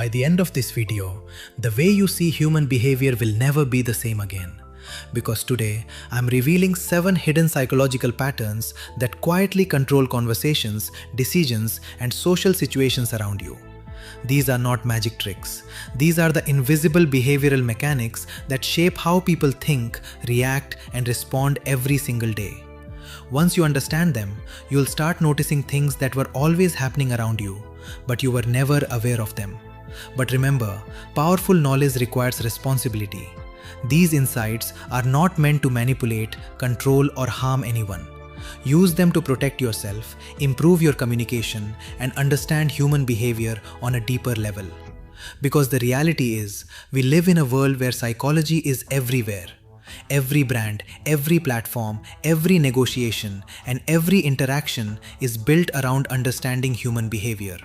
by the end of this video, the way you see human behavior will never be the same again. Because today, I'm revealing 7 hidden psychological patterns that quietly control conversations, decisions, and social situations around you. These are not magic tricks. These are the invisible behavioral mechanics that shape how people think, react, and respond every single day. Once you understand them, you'll start noticing things that were always happening around you, but you were never aware of them. But remember, powerful knowledge requires responsibility. These insights are not meant to manipulate, control, or harm anyone. Use them to protect yourself, improve your communication, and understand human behavior on a deeper level. Because the reality is, we live in a world where psychology is everywhere. Every brand, every platform, every negotiation, and every interaction is built around understanding human behavior.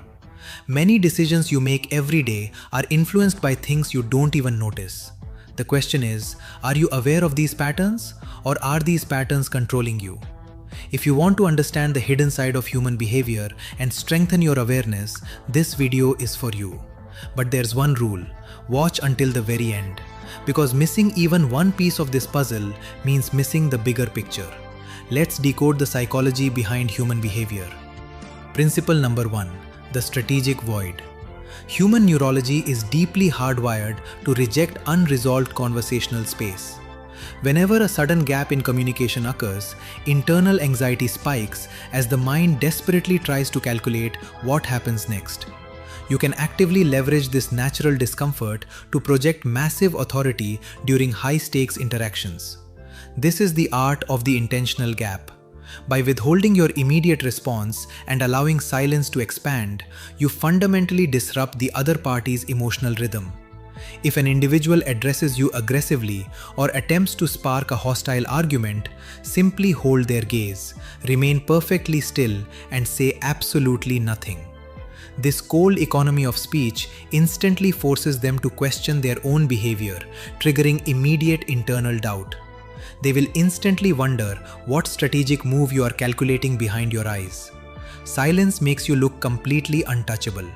Many decisions you make every day are influenced by things you don't even notice. The question is, are you aware of these patterns, or are these patterns controlling you? If you want to understand the hidden side of human behavior and strengthen your awareness, this video is for you. But there's one rule: watch until the very end. Because missing even one piece of this puzzle means missing the bigger picture. Let's decode the psychology behind human behavior. Principle number 1: the strategic void. Human neurology is deeply hardwired to reject unresolved conversational space. Whenever a sudden gap in communication occurs, internal anxiety spikes as the mind desperately tries to calculate what happens next. You can actively leverage this natural discomfort to project massive authority during high-stakes interactions. This is the art of the intentional gap. By withholding your immediate response and allowing silence to expand, you fundamentally disrupt the other party's emotional rhythm. If an individual addresses you aggressively or attempts to spark a hostile argument, simply hold their gaze, remain perfectly still, and say absolutely nothing. This cold economy of speech instantly forces them to question their own behavior, triggering immediate internal doubt. They will instantly wonder what strategic move you are calculating behind your eyes. Silence makes you look completely untouchable.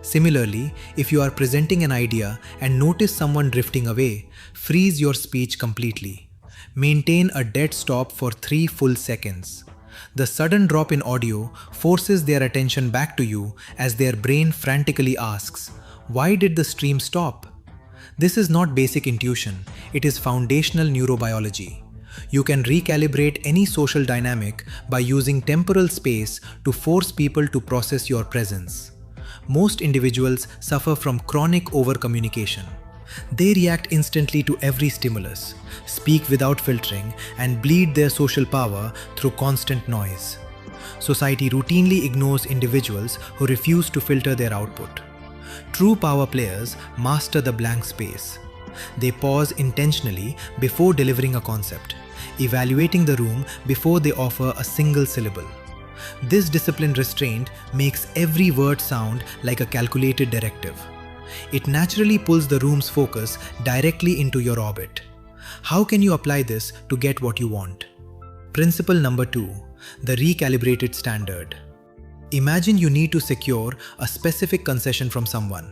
Similarly, if you are presenting an idea and notice someone drifting away, freeze your speech completely. Maintain a dead stop for 3 full seconds. The sudden drop in audio forces their attention back to you as their brain frantically asks, "Why did the stream stop?" This is not basic intuition, it is foundational neurobiology. You can recalibrate any social dynamic by using temporal space to force people to process your presence. Most individuals suffer from chronic overcommunication. They react instantly to every stimulus, speak without filtering, and bleed their social power through constant noise. Society routinely ignores individuals who refuse to filter their output. True power players master the blank space. They pause intentionally before delivering a concept, evaluating the room before they offer a single syllable. This disciplined restraint makes every word sound like a calculated directive. It naturally pulls the room's focus directly into your orbit. How can you apply this to get what you want? Principle number 2: the recalibrated standard. Imagine you need to secure a specific concession from someone,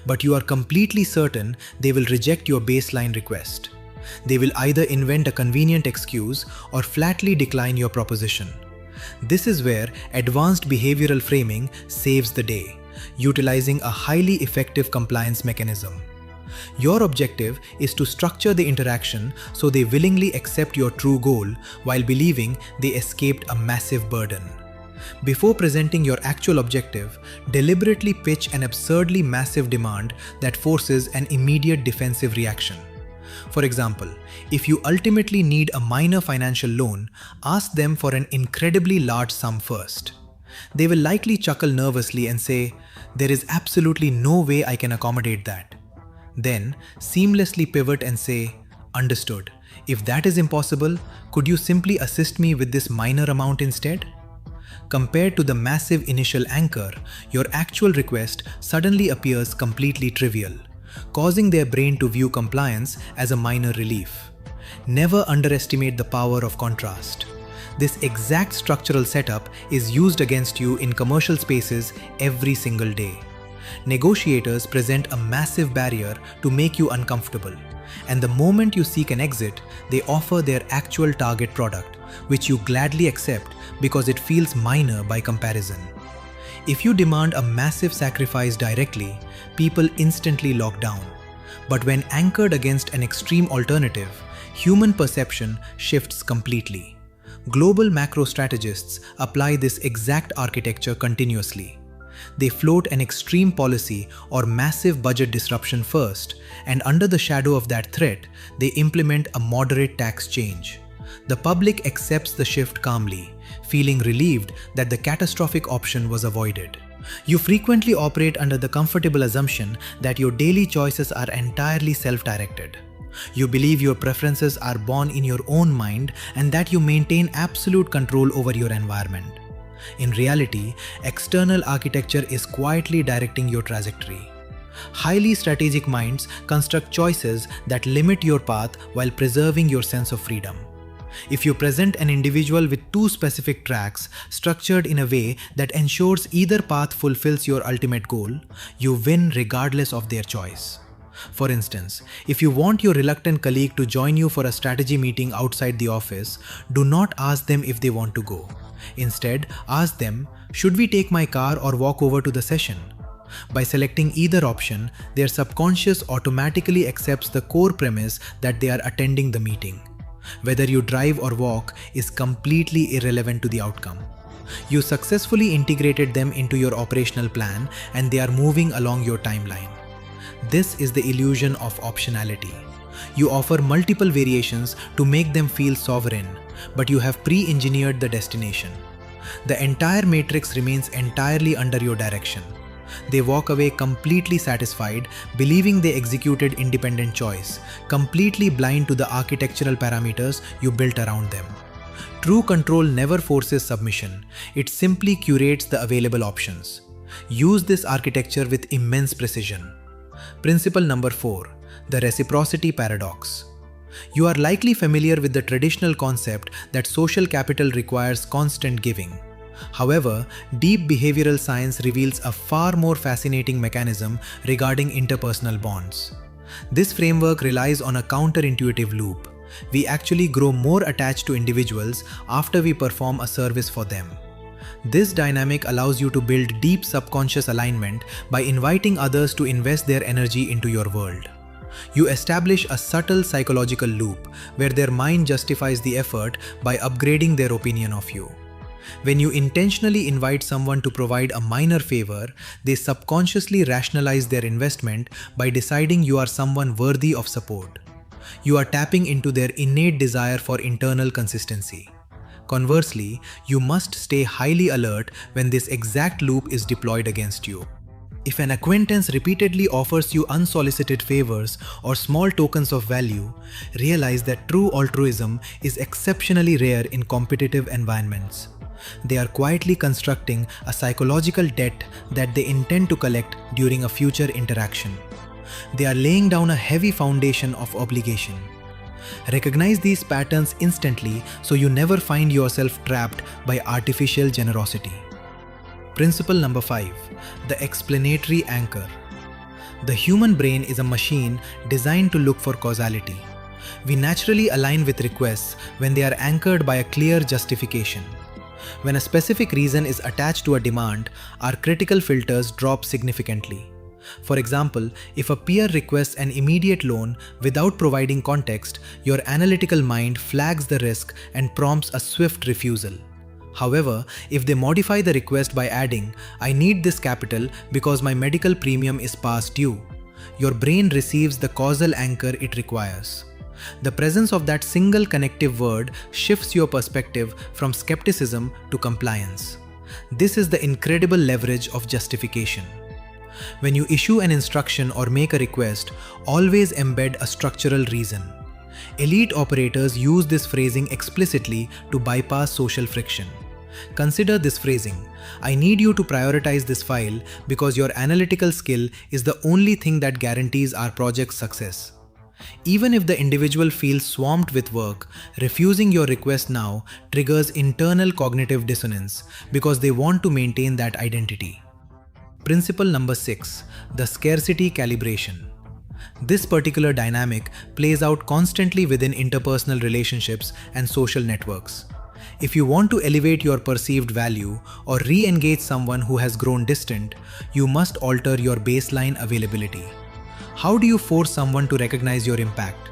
but you are completely certain they will reject your baseline request. They will either invent a convenient excuse or flatly decline your proposition. This is where advanced behavioral framing saves the day, utilizing a highly effective compliance mechanism. Your objective is to structure the interaction so they willingly accept your true goal while believing they escaped a massive burden. Before presenting your actual objective, deliberately pitch an absurdly massive demand that forces an immediate defensive reaction. For example, if you ultimately need a minor financial loan, ask them for an incredibly large sum first. They will likely chuckle nervously and say, "There is absolutely no way I can accommodate that." Then, seamlessly pivot and say, "Understood. If that is impossible, could you simply assist me with this minor amount instead?" Compared to the massive initial anchor, your actual request suddenly appears completely trivial, causing their brain to view compliance as a minor relief. Never underestimate the power of contrast. This exact structural setup is used against you in commercial spaces every single day. Negotiators present a massive barrier to make you uncomfortable, and the moment you seek an exit, they offer their actual target product, which you gladly accept because it feels minor by comparison. If you demand a massive sacrifice directly, people instantly lock down. But when anchored against an extreme alternative, human perception shifts completely. Global macro strategists apply this exact architecture continuously. They float an extreme policy or massive budget disruption first, and under the shadow of that threat, they implement a moderate tax change. The public accepts the shift calmly, feeling relieved that the catastrophic option was avoided. You frequently operate under the comfortable assumption that your daily choices are entirely self-directed. You believe your preferences are born in your own mind and that you maintain absolute control over your environment. In reality, external architecture is quietly directing your trajectory. Highly strategic minds construct choices that limit your path while preserving your sense of freedom. If you present an individual with two specific tracks structured in a way that ensures either path fulfills your ultimate goal, you win regardless of their choice. For instance, if you want your reluctant colleague to join you for a strategy meeting outside the office, do not ask them if they want to go. Instead, ask them, should we take my car or walk over to the session? By selecting either option, their subconscious automatically accepts the core premise that they are attending the meeting. Whether you drive or walk is completely irrelevant to the outcome. You successfully integrated them into your operational plan and they are moving along your timeline. This is the illusion of optionality. You offer multiple variations to make them feel sovereign, but you have pre-engineered the destination. The entire matrix remains entirely under your direction. They walk away completely satisfied, believing they executed independent choice, completely blind to the architectural parameters you built around them. True control never forces submission, it simply curates the available options. Use this architecture with immense precision. Principle number 4. The reciprocity paradox. You are likely familiar with the traditional concept that social capital requires constant giving. However, deep behavioral science reveals a far more fascinating mechanism regarding interpersonal bonds. This framework relies on a counterintuitive loop. We actually grow more attached to individuals after we perform a service for them. This dynamic allows you to build deep subconscious alignment by inviting others to invest their energy into your world. You establish a subtle psychological loop where their mind justifies the effort by upgrading their opinion of you. When you intentionally invite someone to provide a minor favor, they subconsciously rationalize their investment by deciding you are someone worthy of support. You are tapping into their innate desire for internal consistency. Conversely, you must stay highly alert when this exact loop is deployed against you. If an acquaintance repeatedly offers you unsolicited favors or small tokens of value, realize that true altruism is exceptionally rare in competitive environments. They are quietly constructing a psychological debt that they intend to collect during a future interaction. They are laying down a heavy foundation of obligation. Recognize these patterns instantly so you never find yourself trapped by artificial generosity. Principle number 5. The explanatory anchor. The human brain is a machine designed to look for causality. We naturally align with requests when they are anchored by a clear justification. When a specific reason is attached to a demand, our critical filters drop significantly. For example, if a peer requests an immediate loan without providing context, your analytical mind flags the risk and prompts a swift refusal. However, if they modify the request by adding, "I need this capital because my medical premium is past due," your brain receives the causal anchor it requires. The presence of that single connective word shifts your perspective from skepticism to compliance. This is the incredible leverage of justification. When you issue an instruction or make a request, always embed a structural reason. Elite operators use this phrasing explicitly to bypass social friction. Consider this phrasing: "I need you to prioritize this file because your analytical skill is the only thing that guarantees our project's success." Even if the individual feels swamped with work, refusing your request now triggers internal cognitive dissonance because they want to maintain that identity. Principle number 6, the scarcity calibration. This particular dynamic plays out constantly within interpersonal relationships and social networks. If you want to elevate your perceived value or re-engage someone who has grown distant, you must alter your baseline availability. How do you force someone to recognize your impact?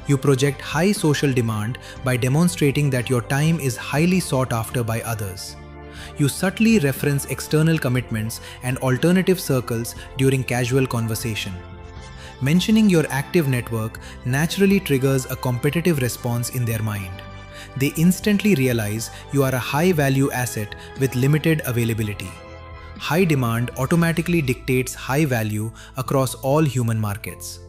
You project high social demand by demonstrating that your time is highly sought after by others. You subtly reference external commitments and alternative circles during casual conversation. Mentioning your active network naturally triggers a competitive response in their mind. They instantly realize you are a high-value asset with limited availability. High demand automatically dictates high value across all human markets.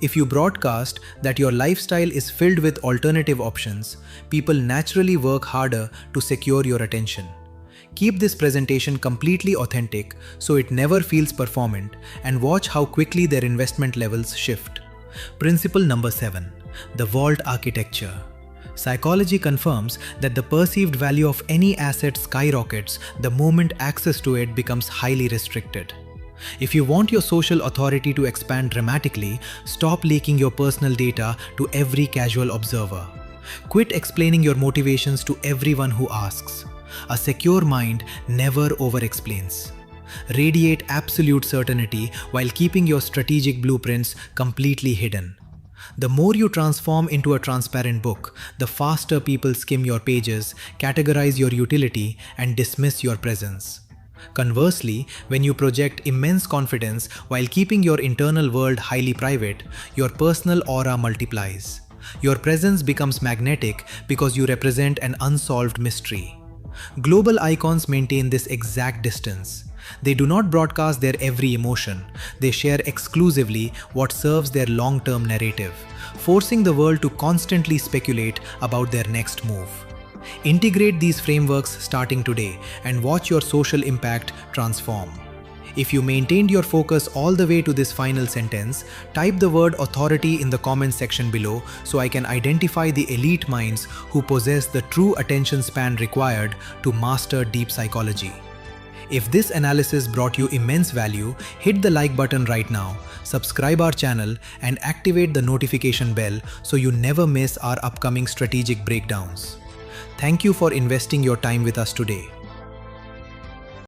If you broadcast that your lifestyle is filled with alternative options, people naturally work harder to secure your attention. Keep this presentation completely authentic so it never feels performant, and watch how quickly their investment levels shift. Principle number 7, the vault architecture. Psychology confirms that the perceived value of any asset skyrockets the moment access to it becomes highly restricted. If you want your social authority to expand dramatically, stop leaking your personal data to every casual observer. Quit explaining your motivations to everyone who asks. A secure mind never over-explains. Radiate absolute certainty while keeping your strategic blueprints completely hidden. The more you transform into a transparent book, the faster people skim your pages, categorize your utility, and dismiss your presence. Conversely, when you project immense confidence while keeping your internal world highly private, your personal aura multiplies. Your presence becomes magnetic because you represent an unsolved mystery. Global icons maintain this exact distance. They do not broadcast their every emotion. They share exclusively what serves their long-term narrative, forcing the world to constantly speculate about their next move. Integrate these frameworks starting today and watch your social impact transform. If you maintained your focus all the way to this final sentence, type the word authority in the comments section below so I can identify the elite minds who possess the true attention span required to master deep psychology. If this analysis brought you immense value, hit the like button right now, subscribe our channel, and activate the notification bell so you never miss our upcoming strategic breakdowns. Thank you for investing your time with us today.